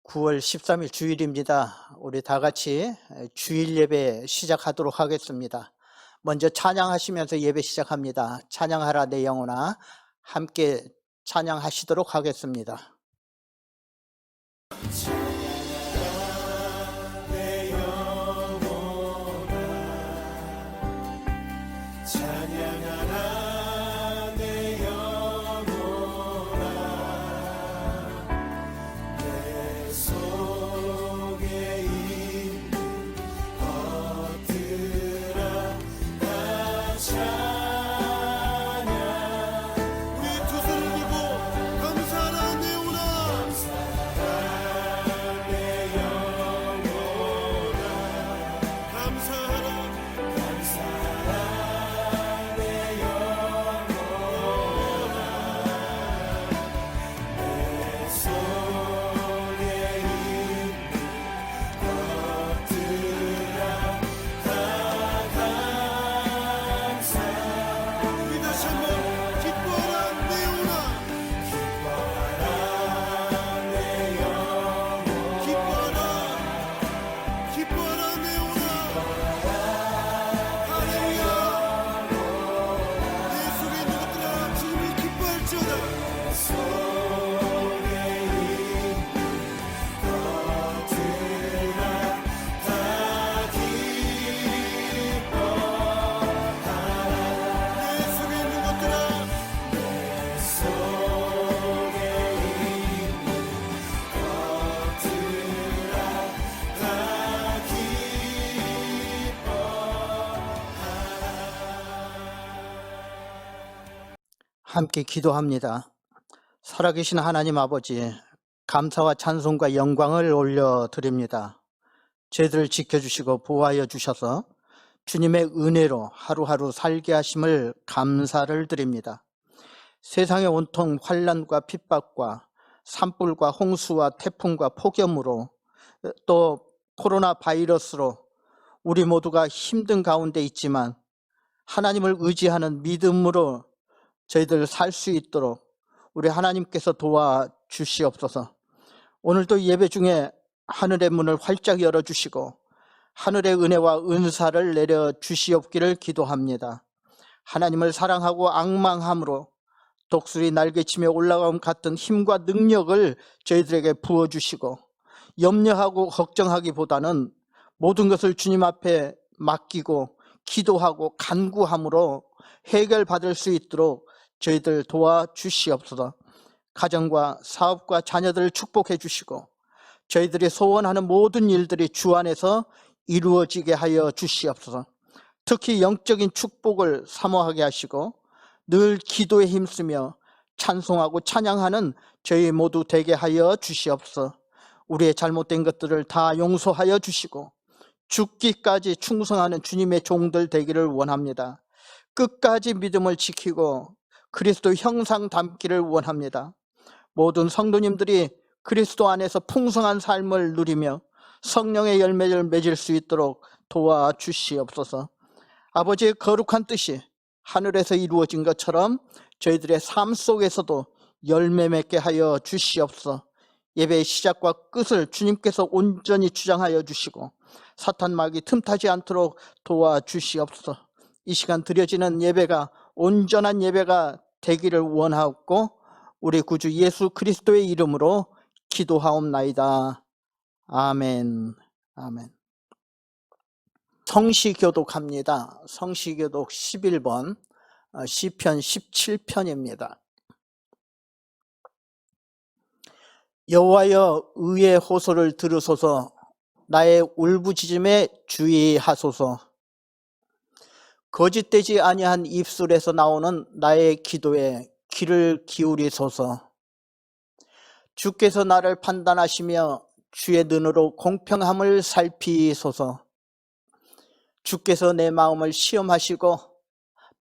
9월 13일 주일입니다. 우리 다 같이 주일 예배 시작하도록 하겠습니다. 먼저 찬양하시면서 예배 시작합니다. 찬양하라 내 영혼아, 함께 찬양하시도록 하겠습니다. 함께 기도합니다. 살아계신 하나님 아버지, 감사와 찬송과 영광을 올려드립니다. 저희들을 지켜주시고 보호하여 주셔서 주님의 은혜로 하루하루 살게 하심을 감사를 드립니다. 세상의 온통 환난과 핍박과 산불과 홍수와 태풍과 폭염으로 또 코로나 바이러스로 우리 모두가 힘든 가운데 있지만 하나님을 의지하는 믿음으로 저희들 살 수 있도록 우리 하나님께서 도와주시옵소서. 오늘도 예배 중에 하늘의 문을 활짝 열어주시고 하늘의 은혜와 은사를 내려주시옵기를 기도합니다. 하나님을 사랑하고 앙망함으로 독수리 날개치며 올라감 같은 힘과 능력을 저희들에게 부어주시고 염려하고 걱정하기보다는 모든 것을 주님 앞에 맡기고 기도하고 간구함으로 해결받을 수 있도록 저희들 도와주시옵소서. 가정과 사업과 자녀들을 축복해 주시고 저희들이 소원하는 모든 일들이 주 안에서 이루어지게 하여 주시옵소서. 특히 영적인 축복을 사모하게 하시고 늘 기도에 힘쓰며 찬송하고 찬양하는 저희 모두 되게 하여 주시옵소서. 우리의 잘못된 것들을 다 용서하여 주시고 죽기까지 충성하는 주님의 종들 되기를 원합니다. 끝까지 믿음을 지키고 그리스도 형상 닮기를 원합니다. 모든 성도님들이 그리스도 안에서 풍성한 삶을 누리며 성령의 열매를 맺을 수 있도록 도와주시옵소서. 아버지의 거룩한 뜻이 하늘에서 이루어진 것처럼 저희들의 삶 속에서도 열매 맺게 하여 주시옵소서. 예배의 시작과 끝을 주님께서 온전히 주장하여 주시고 사탄 마귀 틈타지 않도록 도와주시옵소서. 이 시간 드려지는 예배가 온전한 예배가 되기를 원하옵고 우리 구주 예수 그리스도의 이름으로 기도하옵나이다. 아멘. 아멘. 성시교독합니다. 성시교독 11번 시편 17편입니다. 여호와여 의의 호소를 들으소서. 나의 울부짖음에 주의하소서. 거짓되지 아니한 입술에서 나오는 나의 기도에 귀를 기울이소서. 주께서 나를 판단하시며 주의 눈으로 공평함을 살피소서. 주께서 내 마음을 시험하시고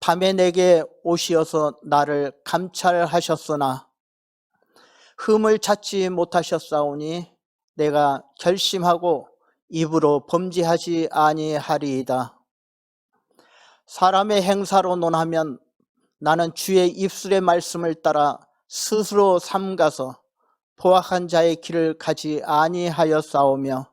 밤에 내게 오시어서 나를 감찰하셨으나 흠을 찾지 못하셨사오니 내가 결심하고 입으로 범죄하지 아니하리이다. 사람의 행사로 논하면 나는 주의 입술의 말씀을 따라 스스로 삼가서 포악한 자의 길을 가지 아니하였사오며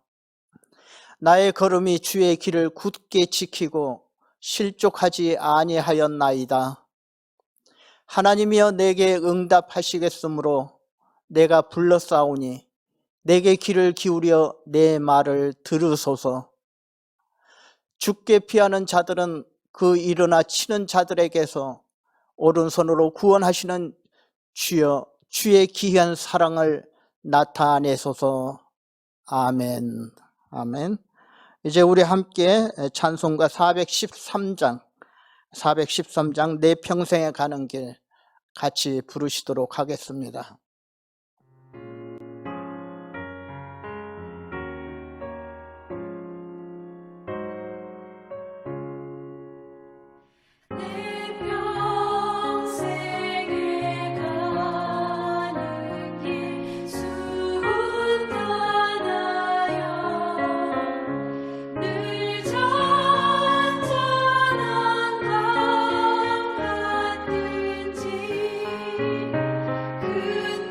나의 걸음이 주의 길을 굳게 지키고 실족하지 아니하였나이다. 하나님이여 내게 응답하시겠으므로 내가 불렀사오니 내게 귀를 기울여 내 말을 들으소서. 죽게 피하는 자들은 그 일어나 치는 자들에게서 오른손으로 구원하시는 주여 주의 기이한 사랑을 나타내소서. 아멘. 아멘. 이제 우리 함께 찬송가 413장 내 평생에 가는 길 같이 부르시도록 하겠습니다. 그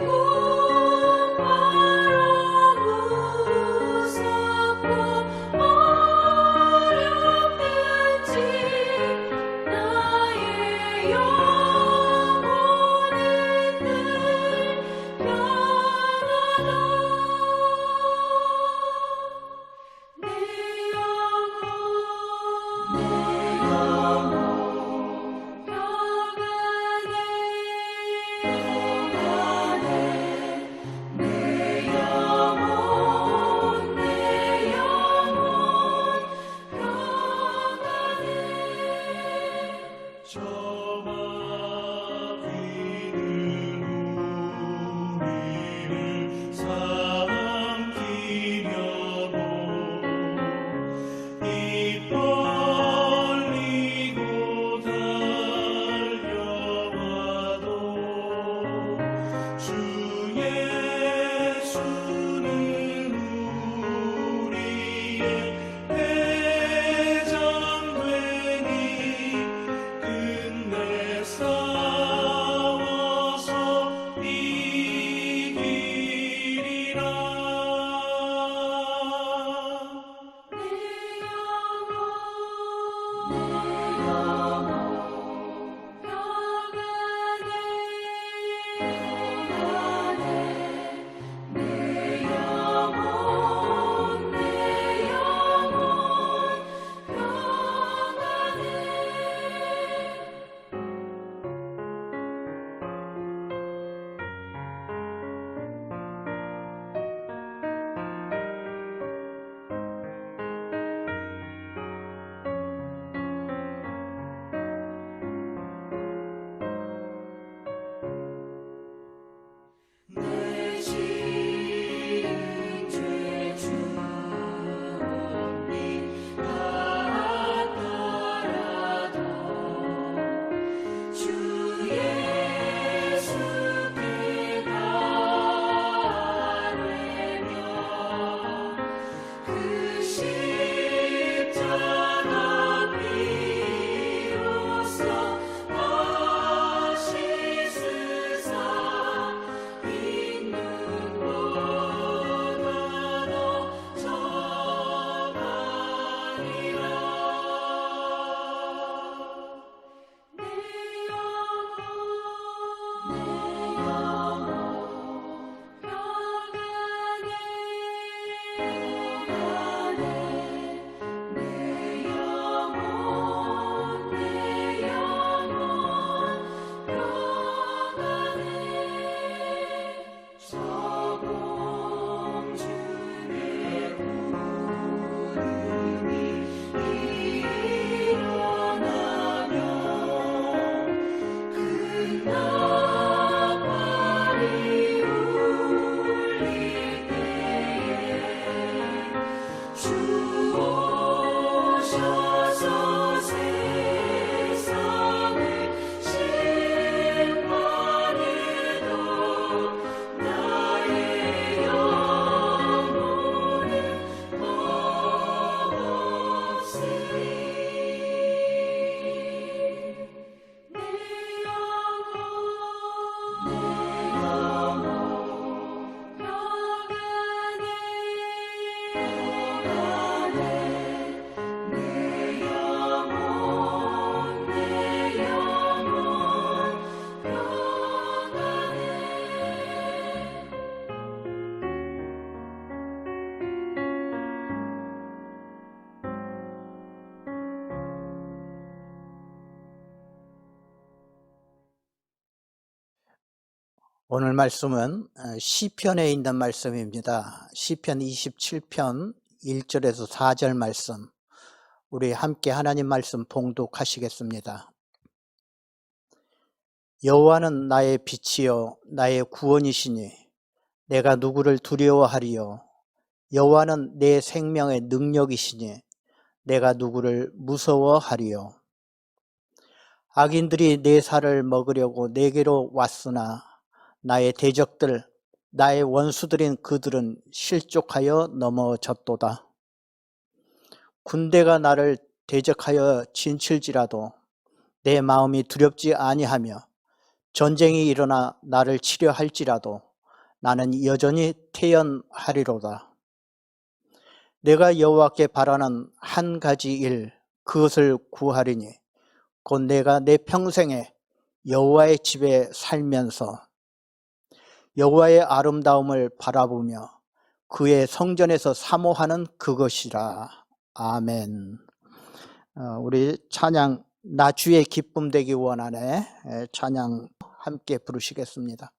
오늘 말씀은 시편에 있는 말씀입니다. 시편 27편 1절에서 4절 말씀, 우리 함께 하나님 말씀 봉독하시겠습니다. 여호와는 나의 빛이요 나의 구원이시니 내가 누구를 두려워하리요. 여호와는 내 생명의 능력이시니 내가 누구를 무서워하리요. 악인들이 내 살을 먹으려고 내게로 왔으나 나의 대적들, 나의 원수들인 그들은 실족하여 넘어졌도다. 군대가 나를 대적하여 진칠지라도 내 마음이 두렵지 아니하며 전쟁이 일어나 나를 치려 할지라도 나는 여전히 태연하리로다. 내가 여호와께 바라는 한 가지 일, 그것을 구하리니 곧 내가 내 평생에 여호와의 집에 살면서 여호와의 아름다움을 바라보며 그의 성전에서 사모하는 그것이라. 아멘. 우리 찬양 나 주의 기쁨 되기 원하네 찬양 함께 부르시겠습니다.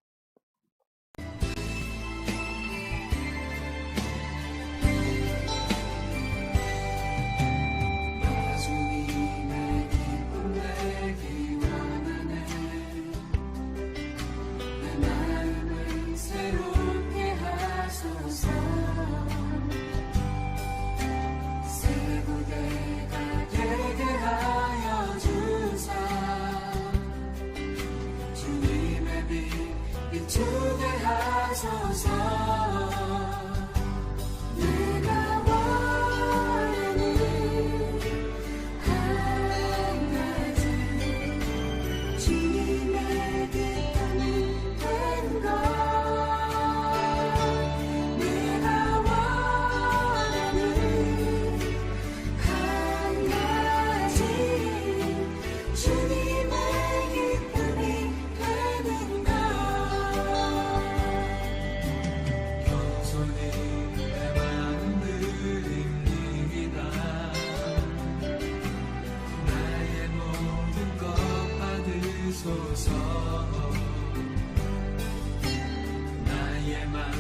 나의 맘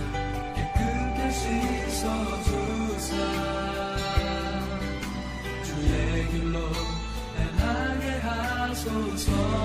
깨끗이 씻어주사 주의 길로 행하게 하소서.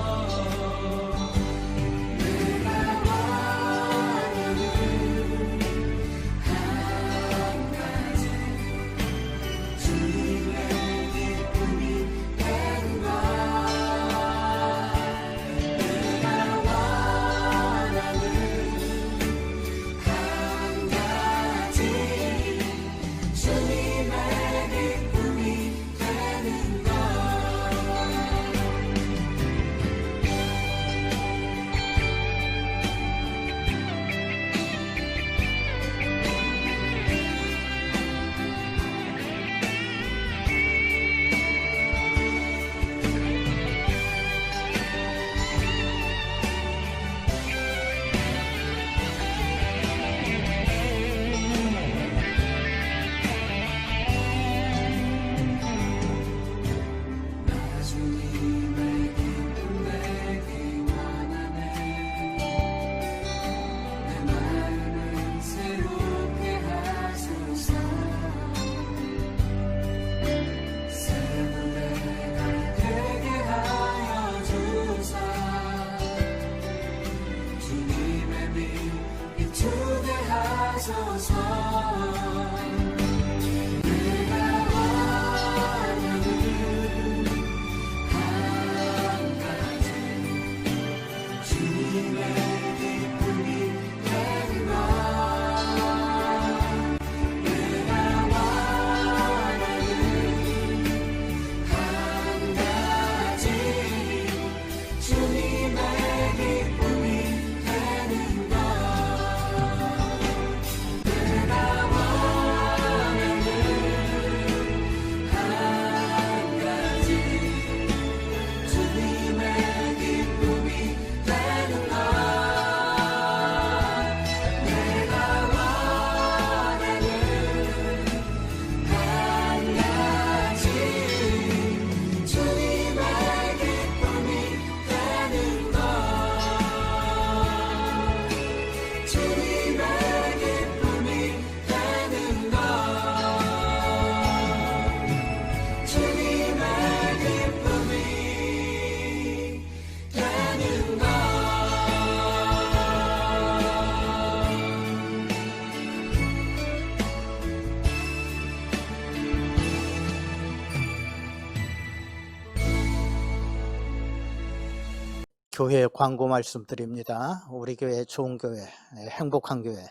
교회 광고 말씀드립니다. 우리 교회 좋은 교회, 행복한 교회,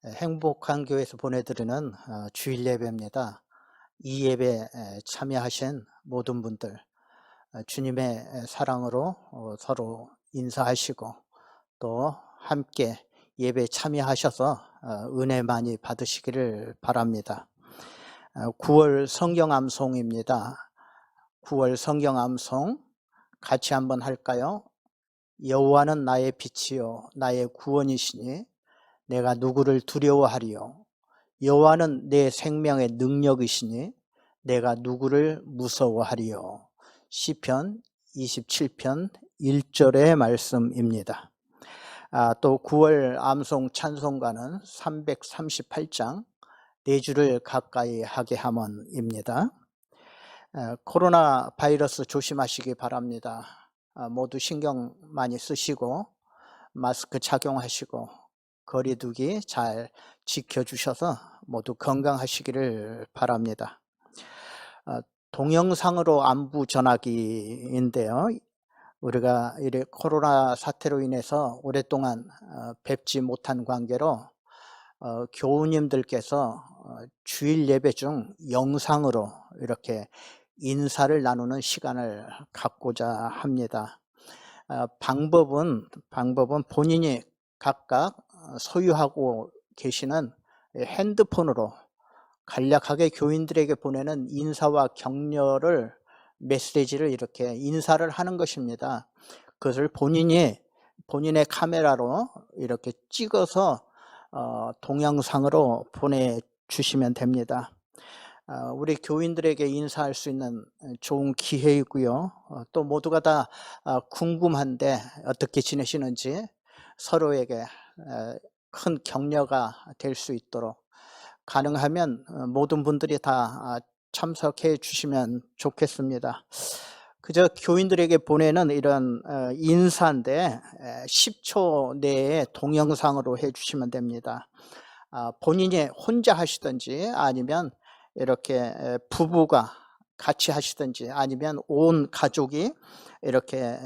행복한 교회에서 보내드리는 주일 예배입니다. 이 예배에 참여하신 모든 분들 주님의 사랑으로 서로 인사하시고 또 함께 예배에 참여하셔서 은혜 많이 받으시기를 바랍니다. 9월 성경 암송입니다. 9월 성경 암송 같이 한번 할까요? 여호와는 나의 빛이요 나의 구원이시니 내가 누구를 두려워하리요. 여호와는 내 생명의 능력이시니 내가 누구를 무서워하리요. 시편 27편 1절의 말씀입니다. 또 9월 암송 찬송가는 338장 네 주를 가까이 하게 함은입니다. 코로나 바이러스 조심하시기 바랍니다. 모두 신경 많이 쓰시고 마스크 착용하시고 거리 두기 잘 지켜주셔서 모두 건강하시기를 바랍니다. 동영상으로 안부 전하기인데요. 우리가 이 코로나 사태로 인해서 오랫동안 뵙지 못한 관계로 교우님들께서 주일 예배 중 영상으로 이렇게 인사를 나누는 시간을 갖고자 합니다. 방법은 본인이 각각 소유하고 계시는 핸드폰으로 간략하게 교인들에게 보내는 인사와 격려를 메시지를 이렇게 인사를 하는 것입니다. 그것을 본인의 카메라로 이렇게 찍어서 동영상으로 보내주시면 됩니다. 우리 교인들에게 인사할 수 있는 좋은 기회이고요. 또 모두가 다 궁금한데 어떻게 지내시는지 서로에게 큰 격려가 될 수 있도록 가능하면 모든 분들이 다 참석해 주시면 좋겠습니다. 그저 교인들에게 보내는 이런 인사인데 10초 내에 동영상으로 해 주시면 됩니다. 본인이 혼자 하시든지 아니면 이렇게 부부가 같이 하시든지 아니면 온 가족이 이렇게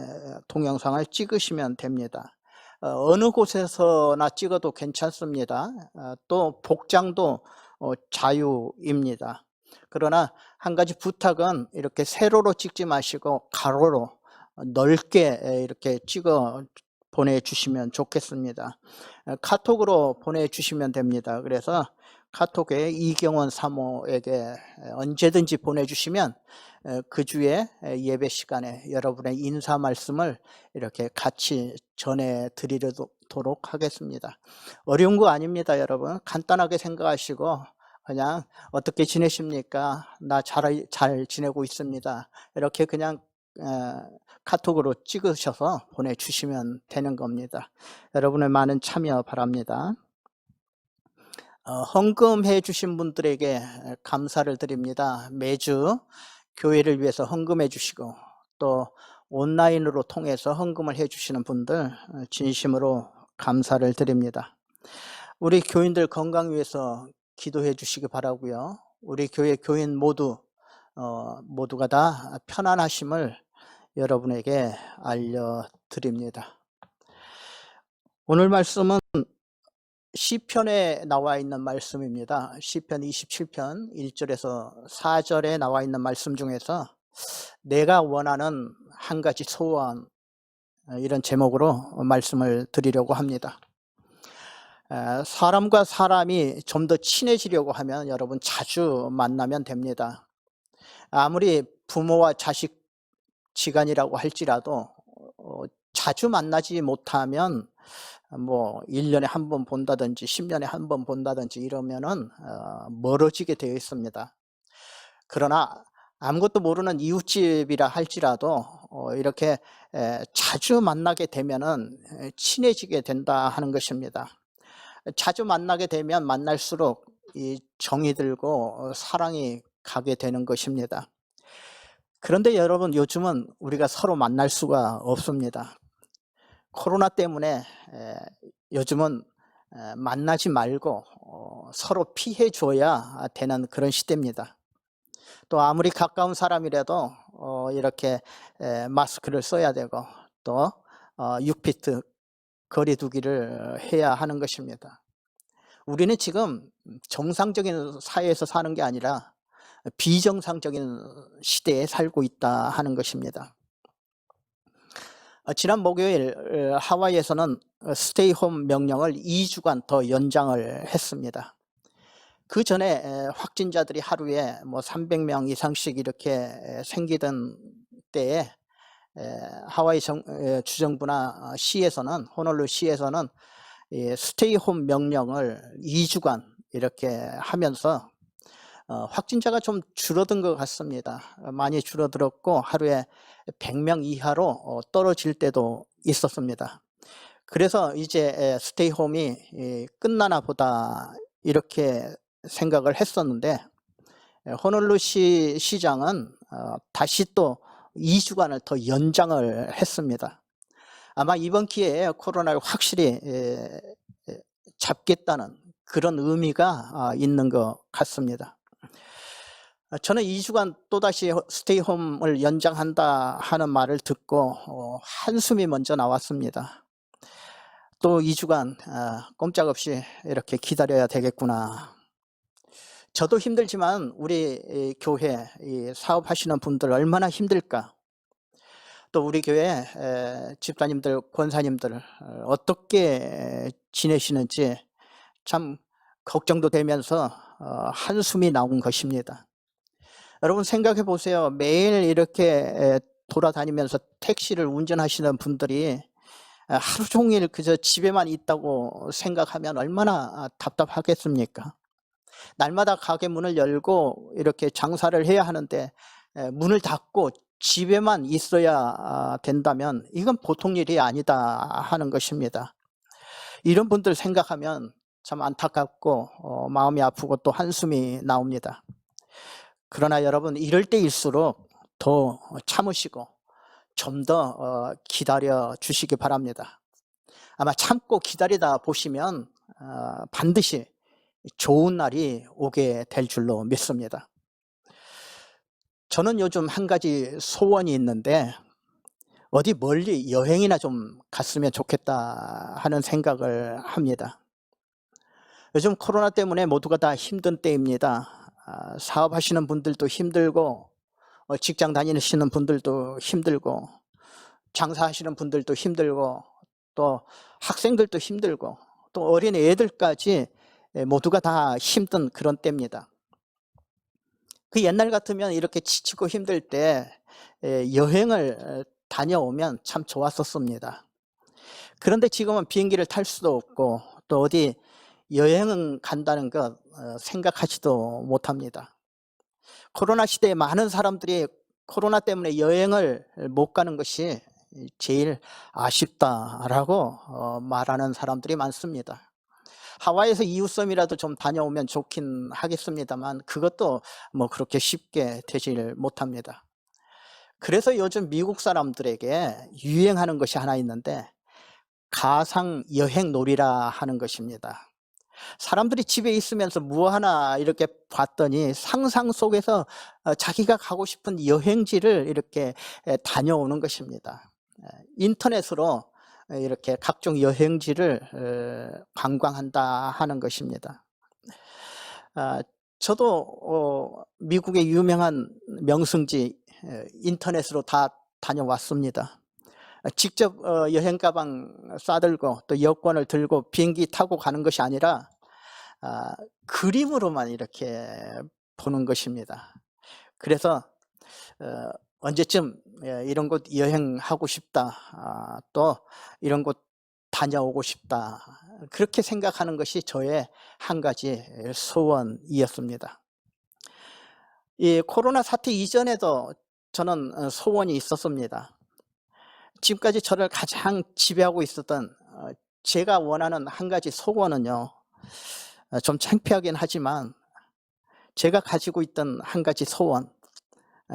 동영상을 찍으시면 됩니다. 어느 곳에서나 찍어도 괜찮습니다. 또 복장도 자유입니다. 그러나 한 가지 부탁은 이렇게 세로로 찍지 마시고 가로로 넓게 이렇게 찍어 보내주시면 좋겠습니다. 카톡으로 보내주시면 됩니다. 그래서 카톡에 이경원 사모에게 언제든지 보내주시면 그 주에 예배 시간에 여러분의 인사 말씀을 이렇게 같이 전해드리도록 하겠습니다. 어려운 거 아닙니다, 여러분. 간단하게 생각하시고 그냥 어떻게 지내십니까? 나 잘 지내고 있습니다. 이렇게 그냥 카톡으로 찍으셔서 보내주시면 되는 겁니다. 여러분의 많은 참여 바랍니다. 헌금해 주신 분들에게 감사를 드립니다. 매주 교회를 위해서 헌금해 주시고 또 온라인으로 통해서 헌금을 해 주시는 분들 진심으로 감사를 드립니다. 우리 교인들 건강 위해서 기도해 주시기 바라고요. 우리 교회 교인 모두가 다 편안하심을 여러분에게 알려드립니다. 오늘 말씀은 시편에 나와 있는 말씀입니다. 시편 27편 1절에서 4절에 나와 있는 말씀 중에서 내가 원하는 한 가지 소원, 이런 제목으로 말씀을 드리려고 합니다. 사람과 사람이 좀 더 친해지려고 하면 여러분 자주 만나면 됩니다. 아무리 부모와 자식 지간이라고 할지라도 자주 만나지 못하면 1년에 한 번 본다든지 10년에 한 번 본다든지 이러면은 멀어지게 되어 있습니다. 그러나 아무것도 모르는 이웃집이라 할지라도 이렇게 자주 만나게 되면은 친해지게 된다 하는 것입니다. 자주 만나게 되면 만날수록 이 정이 들고 사랑이 가게 되는 것입니다. 그런데 여러분, 요즘은 우리가 서로 만날 수가 없습니다. 코로나 때문에 요즘은 만나지 말고 서로 피해 줘야 되는 그런 시대입니다. 또 아무리 가까운 사람이라도 이렇게 마스크를 써야 되고 또 6피트 거리 두기를 해야 하는 것입니다. 우리는 지금 정상적인 사회에서 사는 게 아니라 비정상적인 시대에 살고 있다 하는 것입니다. 지난 목요일 하와이에서는 스테이홈 명령을 2주간 더 연장을 했습니다. 그 전에 확진자들이 하루에 뭐 300명 이상씩 이렇게 생기던 때에 하와이 주정부나 시에서는, 호놀룰루 시에서는 스테이홈 명령을 2주간 이렇게 하면서 확진자가 좀 줄어든 것 같습니다. 많이 줄어들었고 하루에 100명 이하로 떨어질 때도 있었습니다. 그래서 이제 스테이홈이 끝나나 보다 이렇게 생각을 했었는데, 호놀룰루 시장은 다시 또 2주간을 더 연장을 했습니다. 아마 이번 기회에 코로나를 확실히 잡겠다는 그런 의미가 있는 것 같습니다. 저는 2주간 또다시 스테이홈을 연장한다 하는 말을 듣고 한숨이 먼저 나왔습니다. 또 2주간 꼼짝없이 이렇게 기다려야 되겠구나. 저도 힘들지만 우리 교회 사업하시는 분들 얼마나 힘들까. 또 우리 교회 집사님들, 권사님들 어떻게 지내시는지 참 걱정도 되면서 한숨이 나온 것입니다. 여러분 생각해 보세요. 매일 이렇게 돌아다니면서 택시를 운전하시는 분들이 하루 종일 그저 집에만 있다고 생각하면 얼마나 답답하겠습니까? 날마다 가게 문을 열고 이렇게 장사를 해야 하는데 문을 닫고 집에만 있어야 된다면 이건 보통 일이 아니다 하는 것입니다. 이런 분들 생각하면 참 안타깝고 마음이 아프고 또 한숨이 나옵니다. 그러나 여러분, 이럴 때일수록 더 참으시고 좀 더 기다려 주시기 바랍니다. 아마 참고 기다리다 보시면 반드시 좋은 날이 오게 될 줄로 믿습니다. 저는 요즘 한 가지 소원이 있는데, 어디 멀리 여행이나 좀 갔으면 좋겠다 하는 생각을 합니다. 요즘 코로나 때문에 모두가 다 힘든 때입니다. 사업하시는 분들도 힘들고, 직장 다니시는 분들도 힘들고, 장사하시는 분들도 힘들고, 또 학생들도 힘들고, 또 어린 애들까지 모두가 다 힘든 그런 때입니다. 그 옛날 같으면 이렇게 지치고 힘들 때 여행을 다녀오면 참 좋았었습니다. 그런데 지금은 비행기를 탈 수도 없고 또 어디 여행은 간다는 것 생각하지도 못합니다. 코로나 시대에 많은 사람들이 코로나 때문에 여행을 못 가는 것이 제일 아쉽다라고 말하는 사람들이 많습니다. 하와이에서 이웃섬이라도 좀 다녀오면 좋긴 하겠습니다만 그것도 뭐 그렇게 쉽게 되질 못합니다. 그래서 요즘 미국 사람들에게 유행하는 것이 하나 있는데 가상 여행 놀이라 하는 것입니다. 사람들이 집에 있으면서 뭐 하나 이렇게 봤더니 상상 속에서 자기가 가고 싶은 여행지를 이렇게 다녀오는 것입니다. 인터넷으로 이렇게 각종 여행지를 관광한다 하는 것입니다. 저도 미국의 유명한 명승지 인터넷으로 다 다녀왔습니다. 직접 여행 가방 싸들고 또 여권을 들고 비행기 타고 가는 것이 아니라 그림으로만 이렇게 보는 것입니다. 그래서 언제쯤 이런 곳 여행하고 싶다, 또 이런 곳 다녀오고 싶다, 그렇게 생각하는 것이 저의 한 가지 소원이었습니다. 이 코로나 사태 이전에도 저는 소원이 있었습니다. 지금까지 저를 가장 지배하고 있었던 제가 원하는 한 가지 소원은요, 좀 창피하긴 하지만 제가 가지고 있던 한 가지 소원,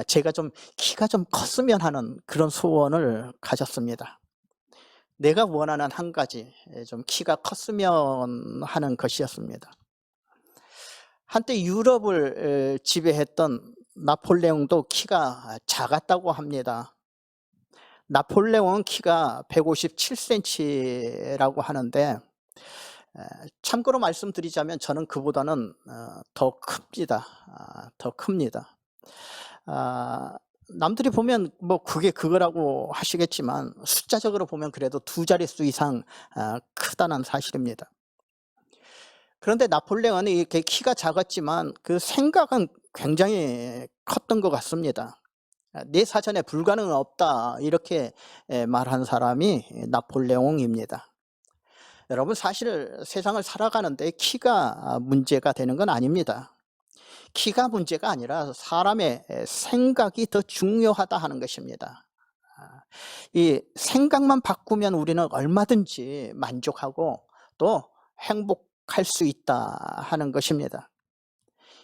제가 좀 키가 좀 컸으면 하는 그런 소원을 가졌습니다. 내가 원하는 한 가지, 좀 키가 컸으면 하는 것이었습니다. 한때 유럽을 지배했던 나폴레옹도 키가 작았다고 합니다. 나폴레옹은 키가 157cm라고 하는데 참고로 말씀드리자면 저는 그보다는 더 큽니다. 더 큽니다. 남들이 보면 뭐 그게 그거라고 하시겠지만 숫자적으로 보면 그래도 두 자릿수 이상 크다는 사실입니다. 그런데 나폴레옹은 이렇게 키가 작았지만 그 생각은 굉장히 컸던 것 같습니다. 내 사전에 불가능은 없다 이렇게 말한 사람이 나폴레옹입니다. 여러분 사실 세상을 살아가는데 키가 문제가 되는 건 아닙니다. 키가 문제가 아니라 사람의 생각이 더 중요하다 하는 것입니다. 이 생각만 바꾸면 우리는 얼마든지 만족하고 또 행복할 수 있다 하는 것입니다.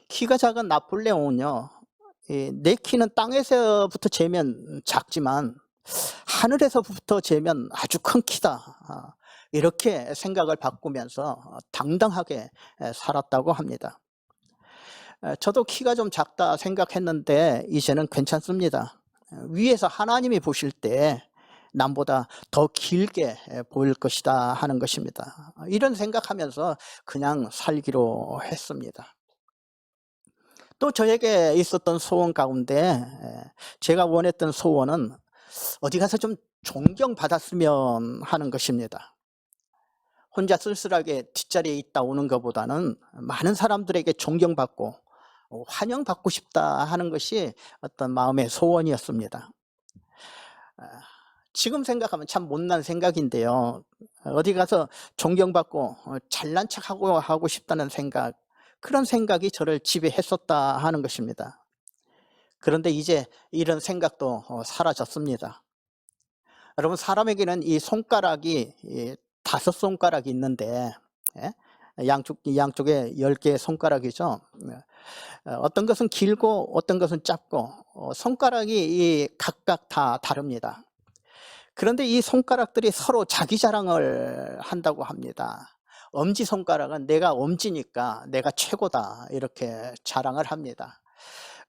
키가 작은 나폴레옹은요, 내 키는 땅에서부터 재면 작지만 하늘에서부터 재면 아주 큰 키다. 이렇게 생각을 바꾸면서 당당하게 살았다고 합니다. 저도 키가 좀 작다 생각했는데 이제는 괜찮습니다. 위에서 하나님이 보실 때 남보다 더 길게 보일 것이다 하는 것입니다. 이런 생각하면서 그냥 살기로 했습니다. 또 저에게 있었던 소원 가운데 제가 원했던 소원은 어디 가서 좀 존경받았으면 하는 것입니다. 혼자 쓸쓸하게 뒷자리에 있다 오는 것보다는 많은 사람들에게 존경받고 환영받고 싶다 하는 것이 어떤 마음의 소원이었습니다. 지금 생각하면 참 못난 생각인데요. 어디 가서 존경받고 잘난 척하고 하고 싶다는 생각, 그런 생각이 저를 지배했었다 하는 것입니다. 그런데 이제 이런 생각도 사라졌습니다. 여러분 사람에게는 이 손가락이 5손가락이 있는데 양쪽에 10개의 손가락이죠. 어떤 것은 길고 어떤 것은 짧고 손가락이 각각 다 다릅니다. 그런데 이 손가락들이 서로 자기 자랑을 한다고 합니다. 엄지손가락은 내가 엄지니까 내가 최고다 이렇게 자랑을 합니다.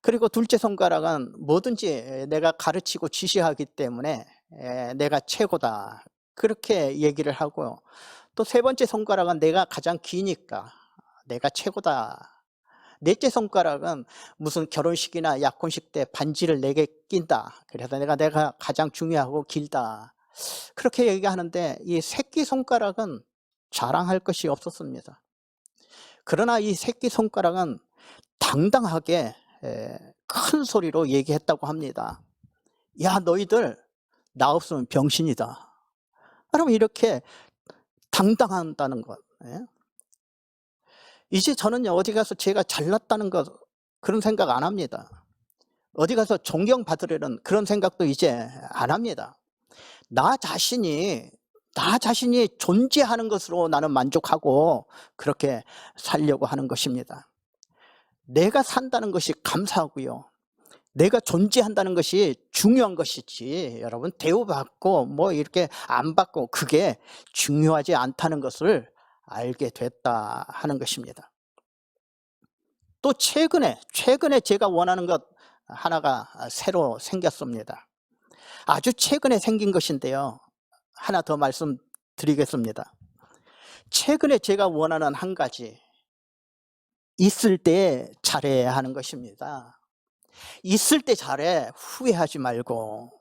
그리고 둘째 손가락은 뭐든지 내가 가르치고 지시하기 때문에 내가 최고다 그렇게 얘기를 하고요. 또 세 번째 손가락은 내가 가장 기니까 내가 최고다. 넷째 손가락은 무슨 결혼식이나 약혼식 때 반지를 내게 낀다. 그래서 내가 가장 중요하고 길다. 그렇게 얘기하는데 이 새끼손가락은 자랑할 것이 없었습니다. 그러나 이 새끼손가락은 당당하게 큰 소리로 얘기했다고 합니다. 야 너희들 나 없으면 병신이다. 그럼 이렇게 당당한다는 것. 이제 저는요 어디 가서 제가 잘났다는 것 그런 생각 안 합니다. 어디 가서 존경받으려는 그런 생각도 이제 안 합니다. 나 자신이 존재하는 것으로 나는 만족하고 그렇게 살려고 하는 것입니다. 내가 산다는 것이 감사하고요. 내가 존재한다는 것이 중요한 것이지 여러분 대우받고 뭐 이렇게 안 받고 그게 중요하지 않다는 것을 알게 됐다 하는 것입니다. 또 최근에 제가 원하는 것 하나가 새로 생겼습니다. 아주 최근에 생긴 것인데요. 하나 더 말씀드리겠습니다. 최근에 제가 원하는 한 가지, 있을 때 잘해야 하는 것입니다. 있을 때 잘해, 후회하지 말고.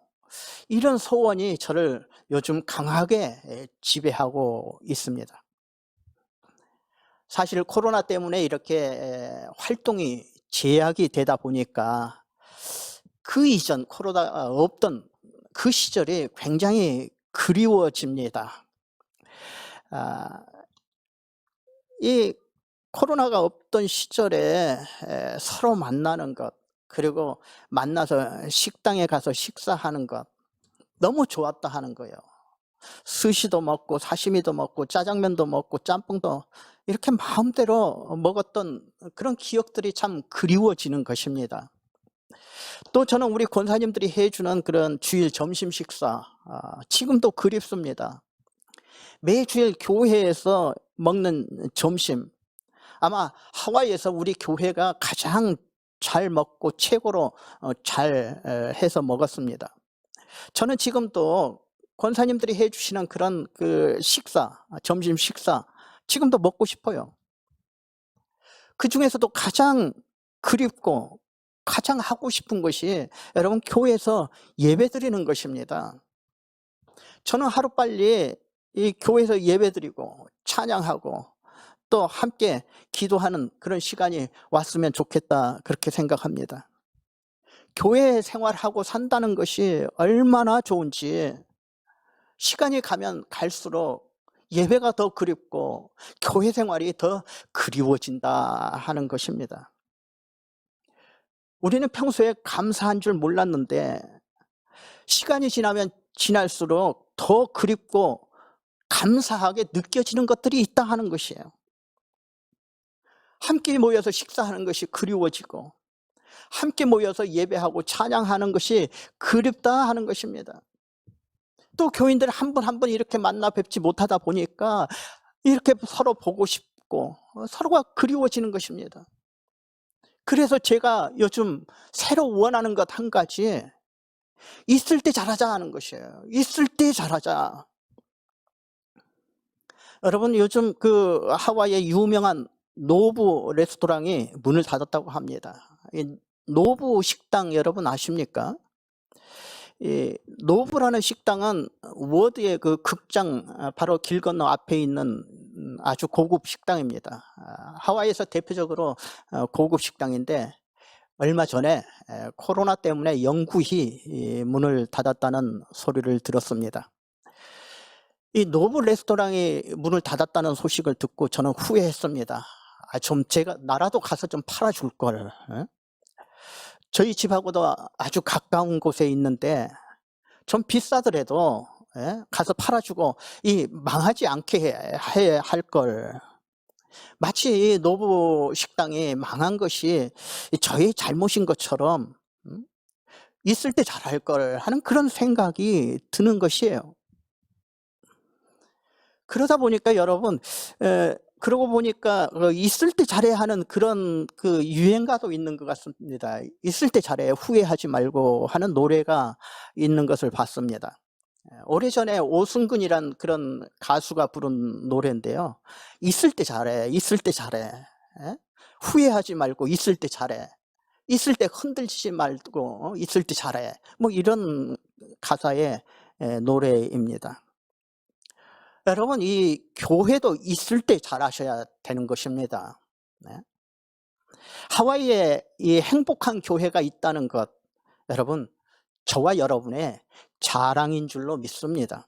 이런 소원이 저를 요즘 강하게 지배하고 있습니다. 사실 코로나 때문에 이렇게 활동이 제약이 되다 보니까 그 이전 코로나가 없던 그 시절이 굉장히 그리워집니다. 이 코로나가 없던 시절에 서로 만나는 것, 그리고 만나서 식당에 가서 식사하는 것 너무 좋았다 하는 거예요. 스시도 먹고 사시미도 먹고 짜장면도 먹고 짬뽕도 이렇게 마음대로 먹었던 그런 기억들이 참 그리워지는 것입니다. 또 저는 우리 권사님들이 해주는 그런 주일 점심 식사 지금도 그립습니다. 매주일 교회에서 먹는 점심, 아마 하와이에서 우리 교회가 가장 잘 먹고 최고로 잘 해서 먹었습니다. 저는 지금도 권사님들이 해주시는 그런 그 식사, 점심 식사, 지금도 먹고 싶어요. 그 중에서도 가장 그립고 가장 하고 싶은 것이 여러분 교회에서 예배드리는 것입니다. 저는 하루빨리 이 교회에서 예배드리고 찬양하고 또 함께 기도하는 그런 시간이 왔으면 좋겠다, 그렇게 생각합니다. 교회 생활하고 산다는 것이 얼마나 좋은지 시간이 가면 갈수록 예배가 더 그립고 교회 생활이 더 그리워진다 하는 것입니다. 우리는 평소에 감사한 줄 몰랐는데 시간이 지나면 지날수록 더 그립고 감사하게 느껴지는 것들이 있다 하는 것이에요. 함께 모여서 식사하는 것이 그리워지고 함께 모여서 예배하고 찬양하는 것이 그립다 하는 것입니다. 또 교인들 한 분 한 분 이렇게 만나 뵙지 못하다 보니까 이렇게 서로 보고 싶고 서로가 그리워지는 것입니다. 그래서 제가 요즘 새로 원하는 것 한 가지, 있을 때 잘하자 하는 것이에요. 있을 때 잘하자. 여러분 요즘 그 하와이의 유명한 노부 레스토랑이 문을 닫았다고 합니다. 이 노부 식당 여러분 아십니까? 이 노부라는 식당은 워드의 그 극장 바로 길 건너 앞에 있는 아주 고급 식당입니다. 하와이에서 대표적으로 고급 식당인데 얼마 전에 코로나 때문에 영구히 문을 닫았다는 소리를 들었습니다. 이 노부 레스토랑이 문을 닫았다는 소식을 듣고 저는 후회했습니다. 좀 제가 나라도 가서 좀 팔아줄 걸. 저희 집하고도 아주 가까운 곳에 있는데 좀 비싸더라도 가서 팔아주고 이 망하지 않게 해야 할 걸. 마치 노부 식당이 망한 것이 저의 잘못인 것처럼 있을 때 잘할 걸 하는 그런 생각이 드는 것이에요. 그러다 보니까 여러분, 그러고 보니까 있을 때 잘해야 하는 그런 그 유행가도 있는 것 같습니다. 있을 때 잘해, 후회하지 말고 하는 노래가 있는 것을 봤습니다. 오래전에 오승근이란 그런 가수가 부른 노래인데요. 있을 때 잘해, 있을 때 잘해. 후회하지 말고 있을 때 잘해. 있을 때 흔들리지 말고 있을 때 잘해. 뭐 이런 가사의 노래입니다. 여러분 이 교회도 있을 때 잘하셔야 되는 것입니다. 하와이에 이 행복한 교회가 있다는 것, 여러분 저와 여러분의 자랑인 줄로 믿습니다.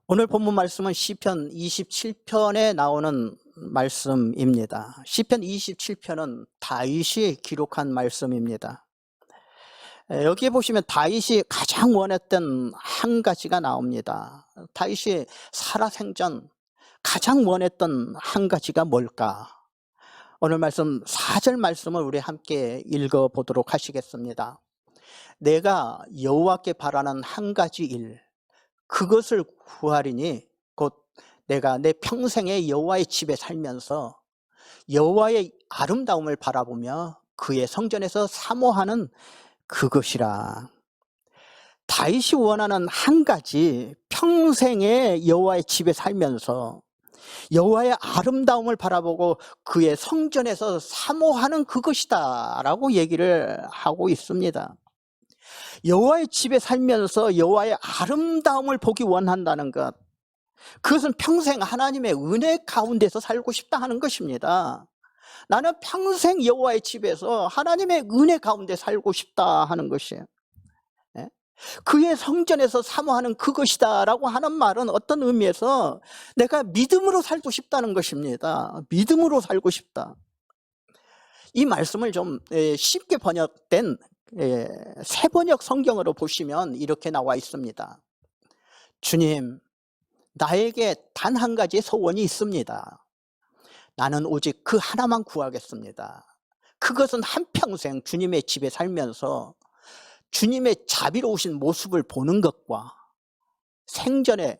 오늘 본문 말씀은 시편 27편에 나오는 말씀입니다. 시편 27편은 다윗이 기록한 말씀입니다. 여기에 보시면 다윗이 가장 원했던 한 가지가 나옵니다. 다윗이 살아생전 가장 원했던 한 가지가 뭘까? 오늘 말씀 4절 말씀을 우리 함께 읽어보도록 하시겠습니다. 내가 여호와께 바라는 한 가지 일, 그것을 구하리니 곧 내가 내 평생에 여호와의 집에 살면서 여호와의 아름다움을 바라보며 그의 성전에서 사모하는 그것이라. 다윗이 원하는 한 가지, 평생에 여호와의 집에 살면서 여호와의 아름다움을 바라보고 그의 성전에서 사모하는 그것이다 라고 얘기를 하고 있습니다. 여호와의 집에 살면서 여호와의 아름다움을 보기 원한다는 것, 그것은 평생 하나님의 은혜 가운데서 살고 싶다 하는 것입니다. 나는 평생 여호와의 집에서 하나님의 은혜 가운데 살고 싶다 하는 것이에요. 그의 성전에서 사모하는 그것이다 라고 하는 말은 어떤 의미에서 내가 믿음으로 살고 싶다는 것입니다. 믿음으로 살고 싶다. 이 말씀을 좀 쉽게 번역된 새번역 성경으로 보시면 이렇게 나와 있습니다. 주님, 나에게 단 한 가지 소원이 있습니다. 나는 오직 그 하나만 구하겠습니다. 그것은 한평생 주님의 집에 살면서 주님의 자비로우신 모습을 보는 것과 성전에서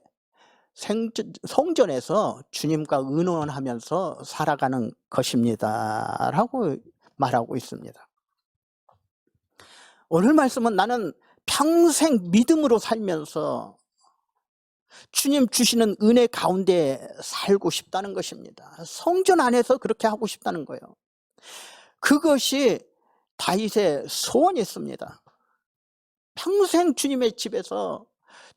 주님과 의논하면서 살아가는 것입니다 라고 말하고 있습니다. 오늘 말씀은 나는 평생 믿음으로 살면서 주님 주시는 은혜 가운데 살고 싶다는 것입니다. 성전 안에서 그렇게 하고 싶다는 거예요. 그것이 다윗의 소원이었습니다. 평생 주님의 집에서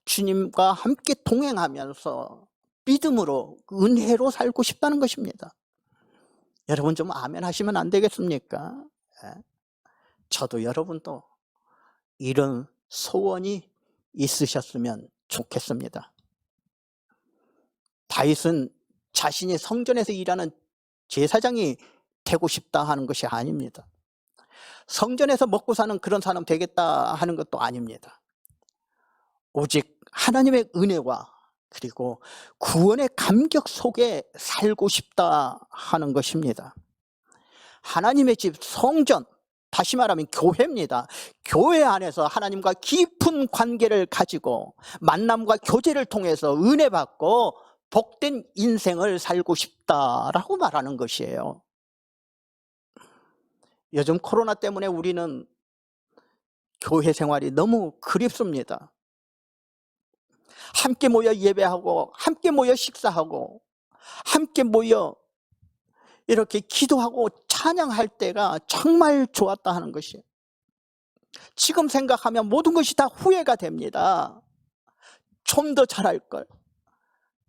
주님과 함께 동행하면서 믿음으로 은혜로 살고 싶다는 것입니다. 여러분 좀 아멘 하시면 안 되겠습니까? 저도 여러분도 이런 소원이 있으셨으면 좋겠습니다. 다윗은 자신이 성전에서 일하는 제사장이 되고 싶다 하는 것이 아닙니다. 성전에서 먹고 사는 그런 사람 되겠다 하는 것도 아닙니다. 오직 하나님의 은혜와 그리고 구원의 감격 속에 살고 싶다 하는 것입니다. 하나님의 집 성전, 다시 말하면 교회입니다. 교회 안에서 하나님과 깊은 관계를 가지고 만남과 교제를 통해서 은혜 받고 복된 인생을 살고 싶다라고 말하는 것이에요. 요즘 코로나 때문에 우리는 교회 생활이 너무 그립습니다. 함께 모여 예배하고 함께 모여 식사하고 함께 모여 이렇게 기도하고 찬양할 때가 정말 좋았다 하는 것이에요. 지금 생각하면 모든 것이 다 후회가 됩니다. 좀 더 잘할 걸,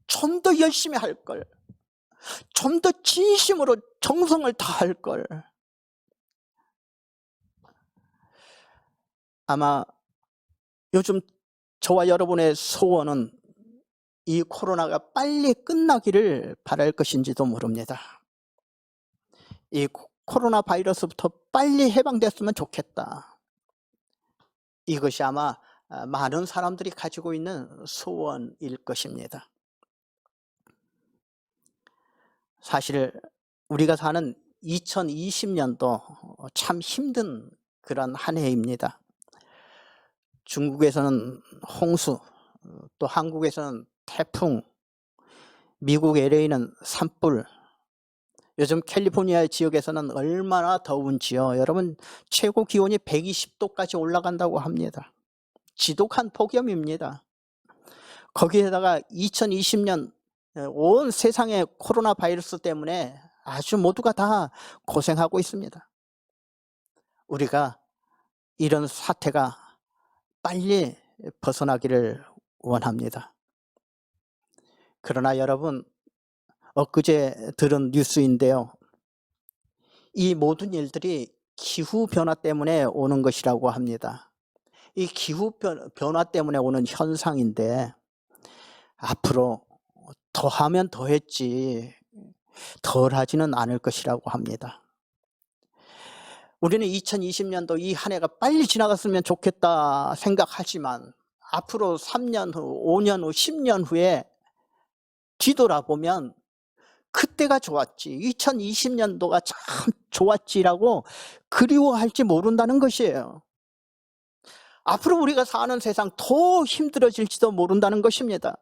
좀 더 열심히 할 걸, 좀 더 진심으로 정성을 다할 걸. 아마 요즘 저와 여러분의 소원은 이 코로나가 빨리 끝나기를 바랄 것인지도 모릅니다. 이 코로나 바이러스부터 빨리 해방됐으면 좋겠다. 이것이 아마 많은 사람들이 가지고 있는 소원일 것입니다. 사실 우리가 사는 2020년도 참 힘든 그런 한 해입니다. 중국에서는 홍수, 또 한국에서는 태풍, 미국 LA는 산불, 요즘 캘리포니아 지역에서는 얼마나 더운지요. 여러분 최고 기온이 120도까지 올라간다고 합니다. 지독한 폭염입니다. 거기에다가 2020년 온 세상의 코로나 바이러스 때문에 아주 모두가 다 고생하고 있습니다. 우리가 이런 사태가 빨리 벗어나기를 원합니다. 그러나 여러분, 엊그제 들은 뉴스인데요. 이 모든 일들이 기후변화 때문에 오는 것이라고 합니다. 이 기후변화 때문에 오는 현상인데 앞으로 더하면 더했지 덜하지는 않을 것이라고 합니다. 우리는 2020년도 이 한 해가 빨리 지나갔으면 좋겠다 생각하지만 앞으로 3년 후, 5년 후, 10년 후에 뒤돌아보면 그때가 좋았지, 2020년도가 참 좋았지라고 그리워할지 모른다는 것이에요. 앞으로 우리가 사는 세상 더 힘들어질지도 모른다는 것입니다.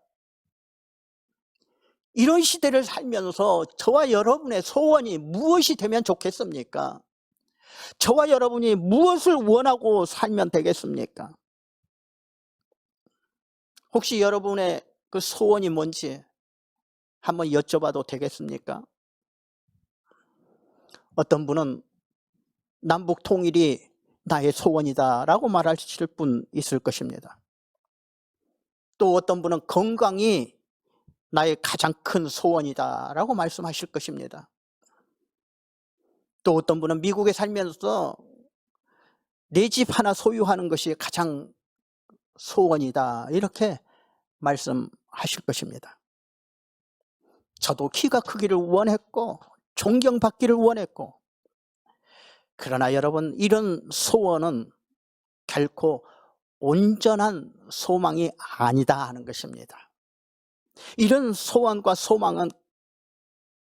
이런 시대를 살면서 저와 여러분의 소원이 무엇이 되면 좋겠습니까? 저와 여러분이 무엇을 원하고 살면 되겠습니까? 혹시 여러분의 그 소원이 뭔지 한번 여쭤봐도 되겠습니까? 어떤 분은 남북 통일이 나의 소원이다라고 말하실 분 있을 것입니다. 또 어떤 분은 건강이 나의 가장 큰 소원이다라고 말씀하실 것입니다. 또 어떤 분은 미국에 살면서 내 집 하나 소유하는 것이 가장 소원이다 이렇게 말씀하실 것입니다. 저도 키가 크기를 원했고 존경받기를 원했고, 그러나 여러분 이런 소원은 결코 온전한 소망이 아니다 하는 것입니다. 이런 소원과 소망은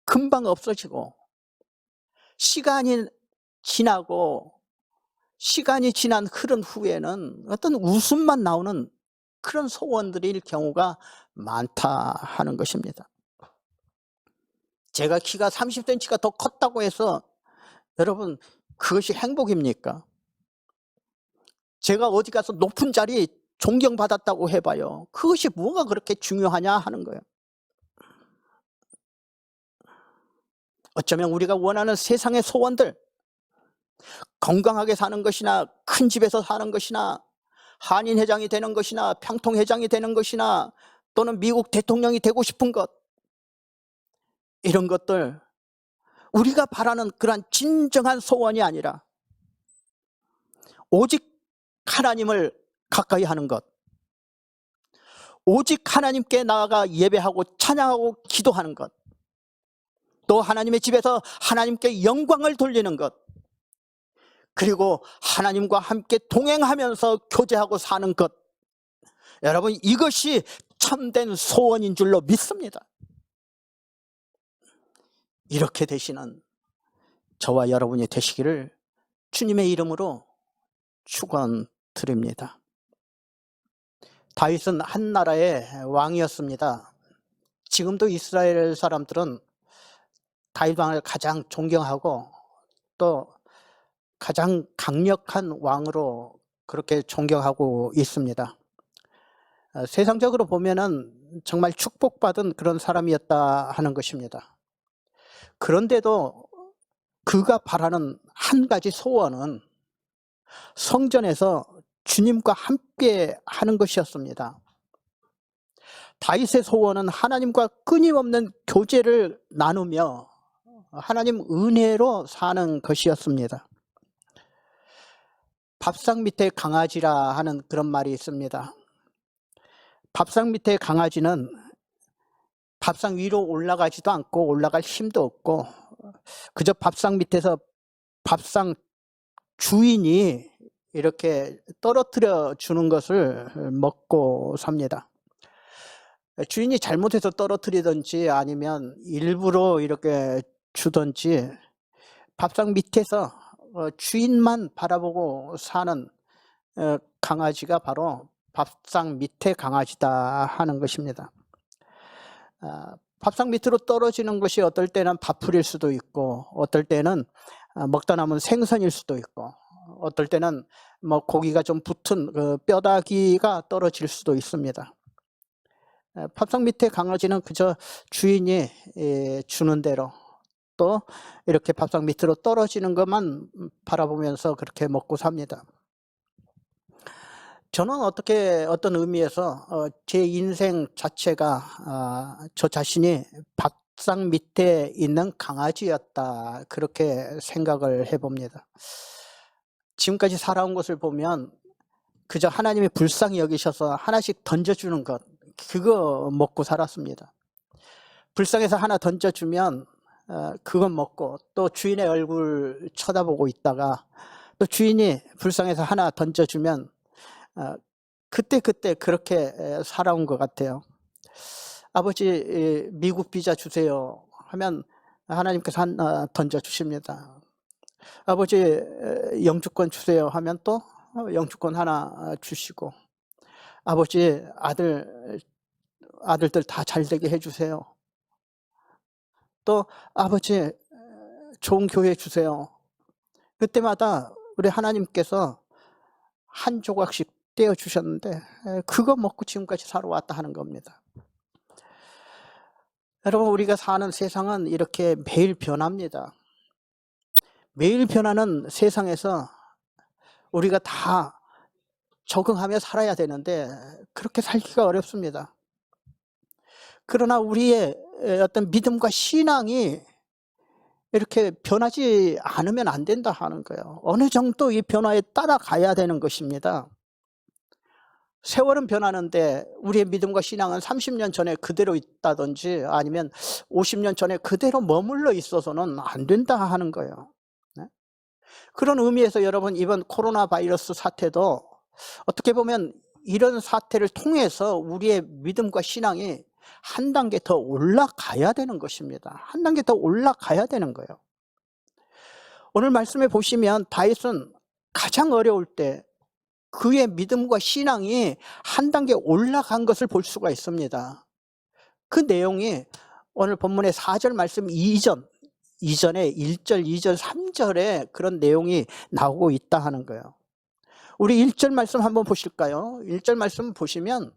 금방 없어지고 시간이 지나고 시간이 지난 흐른 후에는 어떤 웃음만 나오는 그런 소원들일 경우가 많다 하는 것입니다. 제가 키가 30cm가 더 컸다고 해서 여러분 그것이 행복입니까? 제가 어디 가서 높은 자리 존경받았다고 해봐요. 그것이 뭐가 그렇게 중요하냐 하는 거예요. 어쩌면 우리가 원하는 세상의 소원들, 건강하게 사는 것이나 큰 집에서 사는 것이나 한인회장이 되는 것이나 평통회장이 되는 것이나 또는 미국 대통령이 되고 싶은 것, 이런 것들 우리가 바라는 그러한 진정한 소원이 아니라 오직 하나님을 가까이 하는 것, 오직 하나님께 나아가 예배하고 찬양하고 기도하는 것, 또 하나님의 집에서 하나님께 영광을 돌리는 것, 그리고 하나님과 함께 동행하면서 교제하고 사는 것, 여러분 이것이 참된 소원인 줄로 믿습니다. 이렇게 되시는 저와 여러분이 되시기를 주님의 이름으로 축원드립니다. 다윗은 한 나라의 왕이었습니다. 지금도 이스라엘 사람들은 다윗 왕을 가장 존경하고 또 가장 강력한 왕으로 그렇게 존경하고 있습니다. 세상적으로 보면은 정말 축복받은 그런 사람이었다 하는 것입니다. 그런데도 그가 바라는 한 가지 소원은 성전에서 주님과 함께 하는 것이었습니다. 다윗의 소원은 하나님과 끊임없는 교제를 나누며 하나님 은혜로 사는 것이었습니다. 밥상 밑에 강아지라 하는 그런 말이 있습니다. 밥상 밑에 강아지는 밥상 위로 올라가지도 않고 올라갈 힘도 없고 그저 밥상 밑에서 밥상 주인이 이렇게 떨어뜨려 주는 것을 먹고 삽니다. 주인이 잘못해서 떨어뜨리든지 아니면 일부러 이렇게 주든지 밥상 밑에서 주인만 바라보고 사는 강아지가 바로 밥상 밑에 강아지다 하는 것입니다. 밥상 밑으로 떨어지는 것이 어떨 때는 밥풀일 수도 있고 어떨 때는 먹다 남은 생선일 수도 있고 어떨 때는 뭐 고기가 좀 붙은 그 뼈다귀가 떨어질 수도 있습니다. 밥상 밑에 강아지는 그저 주인이 주는 대로 또 이렇게 밥상 밑으로 떨어지는 것만 바라보면서 그렇게 먹고 삽니다. 저는 어떤 의미에서 제 인생 자체가 저 자신이 밥상 밑에 있는 강아지였다 그렇게 생각을 해봅니다. 지금까지 살아온 것을 보면 그저 하나님이 불쌍히 여기셔서 하나씩 던져주는 것, 그거 먹고 살았습니다. 불쌍해서 하나 던져주면 그건 먹고 또 주인의 얼굴 쳐다보고 있다가 또 주인이 불쌍해서 하나 던져주면 그때 그렇게 살아온 것 같아요. 아버지 미국 비자 주세요 하면 하나님께서 하나 던져주십니다. 아버지 영주권 주세요 하면 또 영주권 하나 주시고 아버지 아들들 다 잘되게 해주세요. 또 아버지 좋은 교회 주세요. 그때마다 우리 하나님께서 한 조각씩 떼어주셨는데 그거 먹고 지금까지 살아왔다 하는 겁니다. 여러분 우리가 사는 세상은 이렇게 매일 변합니다. 매일 변하는 세상에서 우리가 다 적응하며 살아야 되는데 그렇게 살기가 어렵습니다. 그러나 우리의 어떤 믿음과 신앙이 이렇게 변하지 않으면 안 된다 하는 거예요. 어느 정도 이 변화에 따라가야 되는 것입니다. 세월은 변하는데 우리의 믿음과 신앙은 30년 전에 그대로 있다든지 아니면 50년 전에 그대로 머물러 있어서는 안 된다 하는 거예요. 그런 의미에서 여러분 이번 코로나 바이러스 사태도 어떻게 보면 이런 사태를 통해서 우리의 믿음과 신앙이 한 단계 더 올라가야 되는 것입니다. 한 단계 더 올라가야 되는 거예요. 오늘 말씀에 보시면 다윗은 가장 어려울 때 그의 믿음과 신앙이 한 단계 올라간 것을 볼 수가 있습니다. 그 내용이 오늘 본문의 4절 말씀 이전에 1절, 2절, 3절에 그런 내용이 나오고 있다 하는 거예요. 우리 1절 말씀 한번 보실까요? 1절 말씀 보시면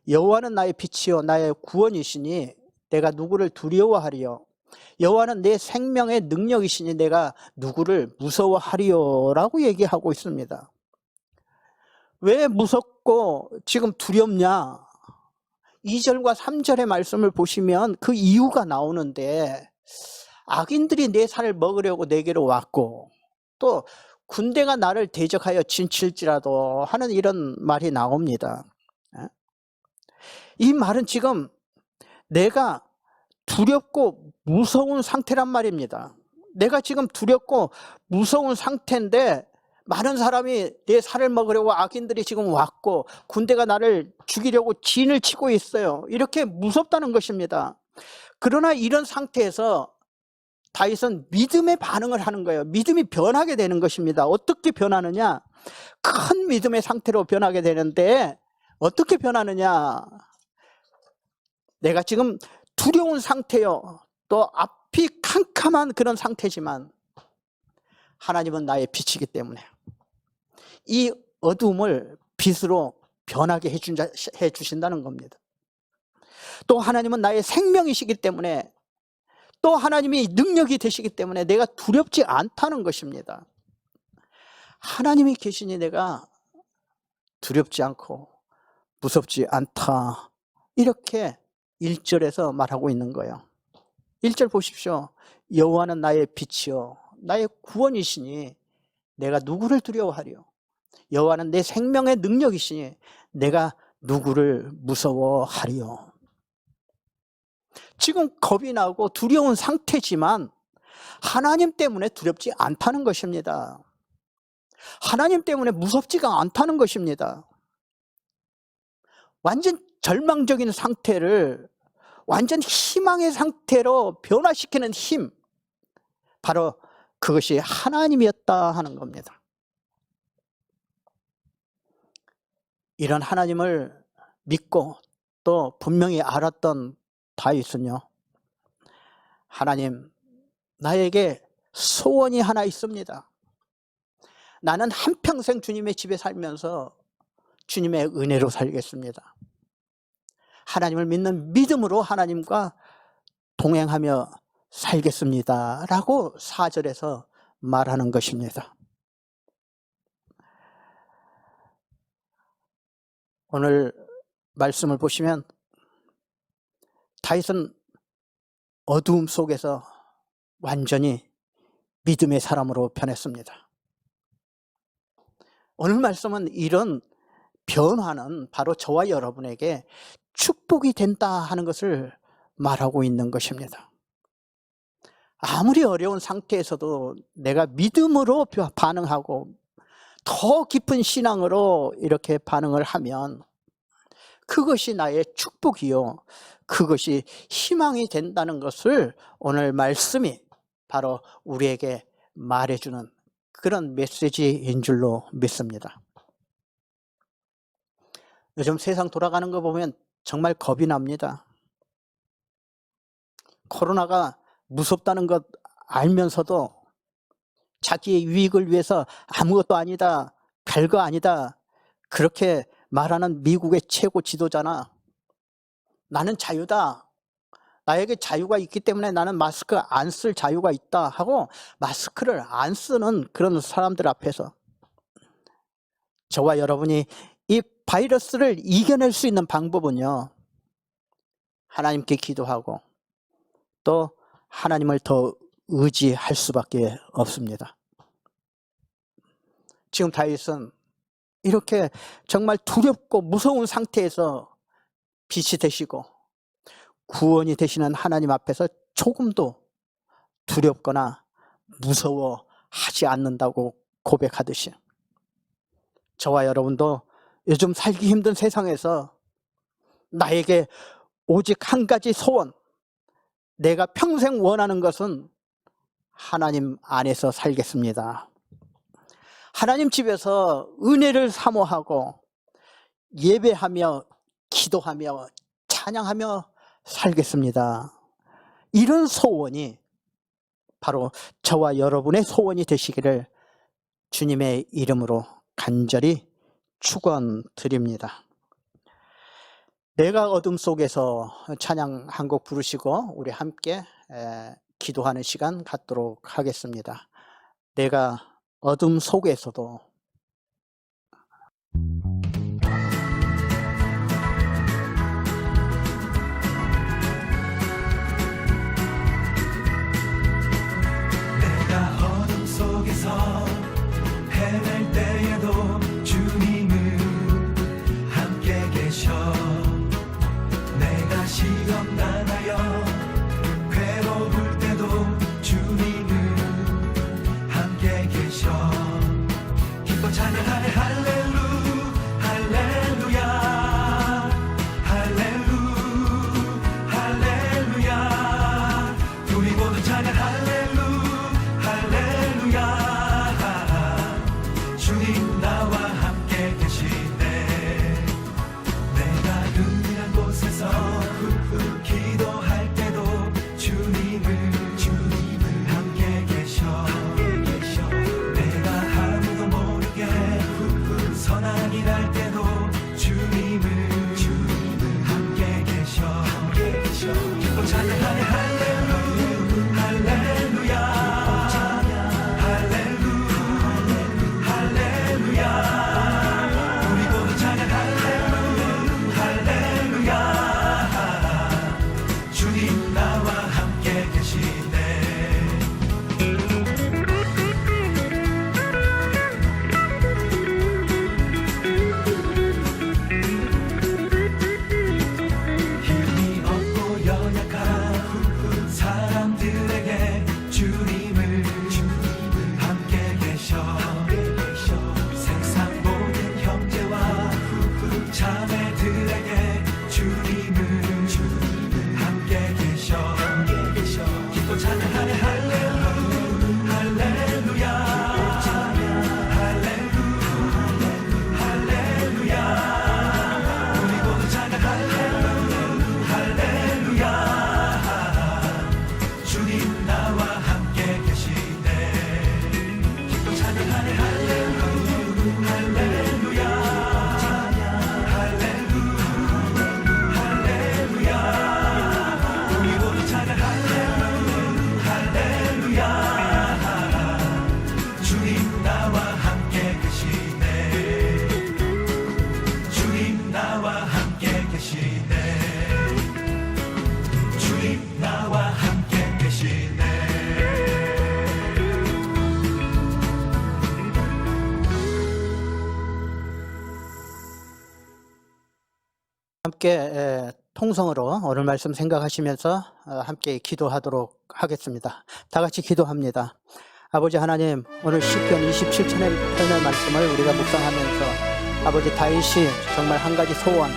여호와는 나의 빛이요 나의 구원이시니 내가 누구를 두려워하리요. 여호와는 내 생명의 능력이시니 내가 누구를 무서워하리요 라고 얘기하고 있습니다. 왜 무섭고 지금 두렵냐? 2절과 3절의 말씀을 보시면 그 이유가 나오는데, 악인들이 내 살을 먹으려고 내게로 왔고 또 군대가 나를 대적하여 진칠지라도 하는 이런 말이 나옵니다. 이 말은 지금 내가 두렵고 무서운 상태란 말입니다. 내가 지금 두렵고 무서운 상태인데 많은 사람이 내 살을 먹으려고 악인들이 지금 왔고 군대가 나를 죽이려고 진을 치고 있어요. 이렇게 무섭다는 것입니다. 그러나 이런 상태에서 다윗은 믿음의 반응을 하는 거예요. 믿음이 변하게 되는 것입니다. 어떻게 변하느냐? 큰 믿음의 상태로 변하게 되는데 어떻게 변하느냐? 내가 지금 두려운 상태요. 또 앞이 캄캄한 그런 상태지만 하나님은 나의 빛이기 때문에 이 어두움을 빛으로 변하게 해주신다는 겁니다. 또 하나님은 나의 생명이시기 때문에 또 하나님이 능력이 되시기 때문에 내가 두렵지 않다는 것입니다. 하나님이 계시니 내가 두렵지 않고 무섭지 않다. 이렇게 1절에서 말하고 있는 거예요. 1절 보십시오. 여호와는 나의 빛이요 나의 구원이시니 내가 누구를 두려워하리요. 여호와는 내 생명의 능력이시니 내가 누구를 무서워하리요. 지금 겁이 나고 두려운 상태지만 하나님 때문에 두렵지 않다는 것입니다. 하나님 때문에 무섭지가 않다는 것입니다. 완전 절망적인 상태를 완전 희망의 상태로 변화시키는 힘, 바로 그것이 하나님이었다 하는 겁니다. 이런 하나님을 믿고 또 분명히 알았던 다윗은요, 하나님, 나에게 소원이 하나 있습니다. 나는 한평생 주님의 집에 살면서 주님의 은혜로 살겠습니다. 하나님을 믿는 믿음으로 하나님과 동행하며 살겠습니다 라고 4절에서 말하는 것입니다. 오늘 말씀을 보시면 다윗은 어두움 속에서 완전히 믿음의 사람으로 변했습니다. 오늘 말씀은 이런 변화는 바로 저와 여러분에게 축복이 된다 하는 것을 말하고 있는 것입니다. 아무리 어려운 상태에서도 내가 믿음으로 반응하고 더 깊은 신앙으로 이렇게 반응을 하면 그것이 나의 축복이요, 그것이 희망이 된다는 것을 오늘 말씀이 바로 우리에게 말해주는 그런 메시지인 줄로 믿습니다. 요즘 세상 돌아가는 거 보면 정말 겁이 납니다. 코로나가 무섭다는 것 알면서도 자기의 유익을 위해서 아무것도 아니다, 별거 아니다, 그렇게 말하는 미국의 최고 지도자나 나는 자유다, 나에게 자유가 있기 때문에 나는 마스크 안 쓸 자유가 있다 하고 마스크를 안 쓰는 그런 사람들 앞에서 저와 여러분이 이 바이러스를 이겨낼 수 있는 방법은요, 하나님께 기도하고 또 하나님을 더 의지할 수밖에 없습니다. 지금 다윗은 이렇게 정말 두렵고 무서운 상태에서 빛이 되시고 구원이 되시는 하나님 앞에서 조금도 두렵거나 무서워하지 않는다고 고백하듯이 저와 여러분도 요즘 살기 힘든 세상에서 나에게 오직 한 가지 소원, 내가 평생 원하는 것은 하나님 안에서 살겠습니다. 하나님 집에서 은혜를 사모하고 예배하며 기도하며 찬양하며 살겠습니다. 이런 소원이 바로 저와 여러분의 소원이 되시기를 주님의 이름으로 간절히 축원드립니다. 내가 어둠 속에서 찬양 한 곡 부르시고 우리 함께 기도하는 시간 갖도록 하겠습니다. 내가 어둠 속에서도. 내가 어둠 속에서 헤맬 때에도 주님은 함께 계셔. 내가 시험당하여 괴로울 때도 주님은 함께 계셔. 기뻐 찬양하네 할렐루 할렐루야 할렐루 할렐루야. 우리 모두 찬양 할렐루 할렐루야. 주님 나와 함께 계시네. 내가 은밀한 곳에서 기도할 때도 주님은 함께 계셔. 내가 아무도 모르게 선한 일 할 때도 주님은 함께 계셔. 기뻐 찬양하네 할렐루 할렐루야 할렐루 할렐루야. 우리 모두 찬양 할렐루 할렐루야. 주님 나와 함께 계시네. 힘이 없고 연약한 사람들에게 주님은 함께 계셔. 세상 모든 형제와 자매들에게 주님은 함께 계셔. 기뻐 찬양하네 할렐루 할렐루야 할렐루 할렐루야. 우리 모두 찬양 할렐루 할렐루야. 주님 나와 함께 계시네. 기뻐 찬양하네 할렐루 할렐루야 할렐루 할렐루야. 우리 모두 찬양 할렐루 할렐루야. 주님 나와 함께 계시네. 주님 나와 함께 계시네. 주님 나와 함께 계시네. 함께 통성으로 오늘 말씀 생각하시면서 함께 기도하도록 하겠습니다. 다 같이 기도합니다. 아버지 하나님, 오늘 시편 27편의 말씀을 우리가 묵상하면서 아버지 다윗이 정말 한 가지 소원,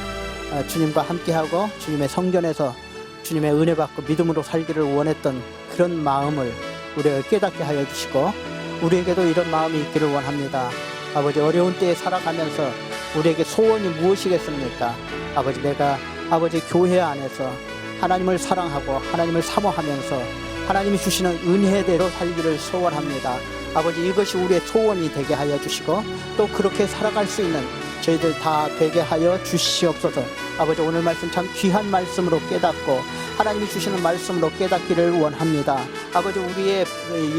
주님과 함께하고 주님의 성전에서 주님의 은혜 받고 믿음으로 살기를 원했던 그런 마음을 우리가 깨닫게 하여 주시고 우리에게도 이런 마음이 있기를 원합니다. 아버지 어려운 때에 살아가면서 우리에게 소원이 무엇이겠습니까? 아버지 내가 아버지 교회 안에서 하나님을 사랑하고 하나님을 사모하면서 하나님이 주시는 은혜대로 살기를 소원합니다. 아버지 이것이 우리의 소원이 되게 하여 주시고 또 그렇게 살아갈 수 있는 저희들 다 되게 하여 주시옵소서. 아버지 오늘 말씀 참 귀한 말씀으로 깨닫고 하나님이 주시는 말씀으로 깨닫기를 원합니다. 아버지 우리의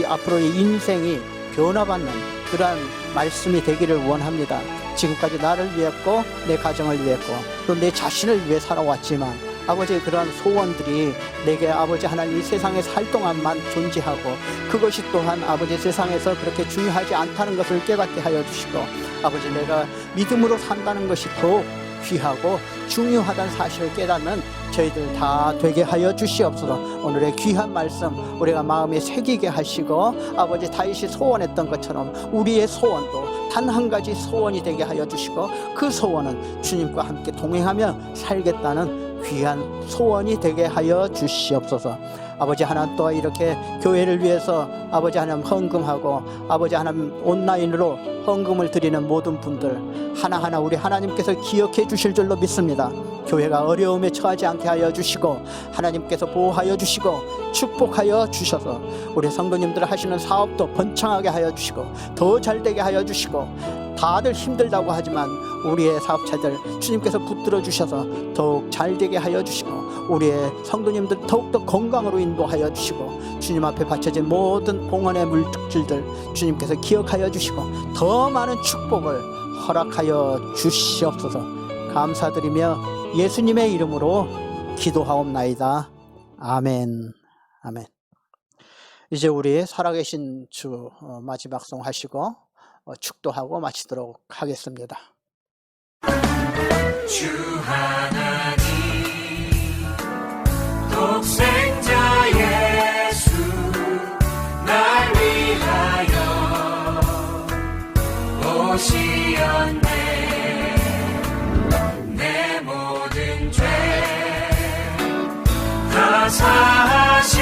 앞으로의 인생이 변화받는 그러한 말씀이 되기를 원합니다. 지금까지 나를 위했고 내 가정을 위했고 또 내 자신을 위해 살아왔지만 아버지의 그러한 소원들이 내게 아버지 하나님 이 세상에 살 동안만 존재하고 그것이 또한 아버지 세상에서 그렇게 중요하지 않다는 것을 깨닫게 하여 주시고 아버지 내가 믿음으로 산다는 것이 더욱 귀하고 중요하다는 사실을 깨닫는 저희들 다 되게 하여 주시옵소서. 오늘의 귀한 말씀 우리가 마음에 새기게 하시고 아버지 다윗이 소원했던 것처럼 우리의 소원도 단 한 가지 소원이 되게 하여 주시고 그 소원은 주님과 함께 동행하며 살겠다는 귀한 소원이 되게 하여 주시옵소서. 아버지 하나님 또 이렇게 교회를 위해서 아버지 하나님 헌금하고 아버지 하나님 온라인으로 헌금을 드리는 모든 분들 하나하나 우리 하나님께서 기억해 주실 줄로 믿습니다. 교회가 어려움에 처하지 않게 하여 주시고 하나님께서 보호하여 주시고 축복하여 주셔서 우리 성도님들 하시는 사업도 번창하게 하여 주시고 더 잘되게 하여 주시고 다들 힘들다고 하지만 우리의 사업체들 주님께서 붙들어 주셔서 더욱 잘 되게 하여 주시고, 우리의 성도님들 더욱더 건강으로 인도하여 주시고, 주님 앞에 바쳐진 모든 봉헌의 물질들 주님께서 기억하여 주시고 더 많은 축복을 허락하여 주시옵소서. 감사드리며 예수님의 이름으로 기도하옵나이다. 아멘. 아멘. 이제 우리 살아계신 주 마지막 송 하시고 축도하고 마치도록 하겠습니다. 주 하나님 독생자 예수 날 위하여 오시었네. 내 모든 죄 다 사하시고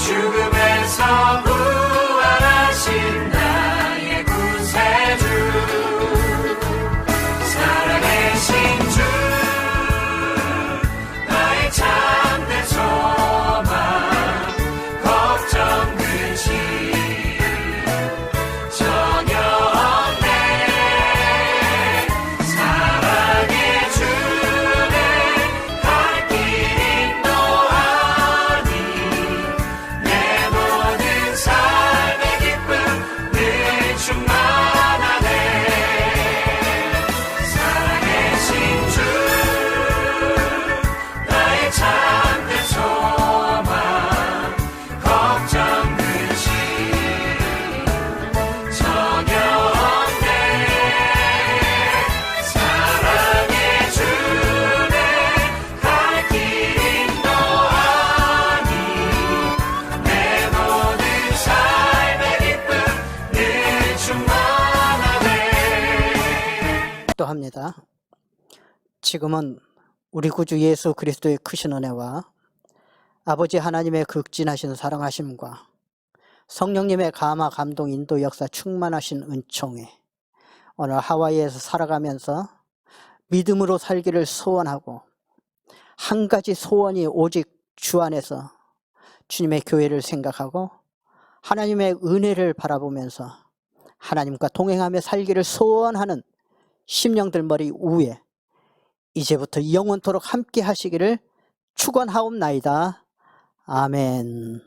죽음에서 부활하신 나의 구세주, 살아계신 주 나의 참된 소망, 걱정 근심 전혀 없네. 사랑의 주네 갈 길 인도하니 내 모든 삶의 기쁨 늘 충만하네. 살아계신 주 나의 참된 소망, 걱정 근심 전혀 없네. 사랑의 주네 갈 길 인도하니 내 모든 삶의 기쁨 늘 충만하네. 또 합니다. 지금은 우리 구주 예수 그리스도의 크신 은혜와 아버지 하나님의 극진하신 사랑하심과 성령님의 감화 감동 인도 역사 충만하신 은총에 오늘 하와이에서 살아가면서 믿음으로 살기를 소원하고, 한 가지 소원이 오직 주 안에서 주님의 교회를 생각하고 하나님의 은혜를 바라보면서 하나님과 동행하며 살기를 소원하는 심령들 머리 위에 이제부터 영원토록 함께 하시기를 축원하옵나이다. 아멘.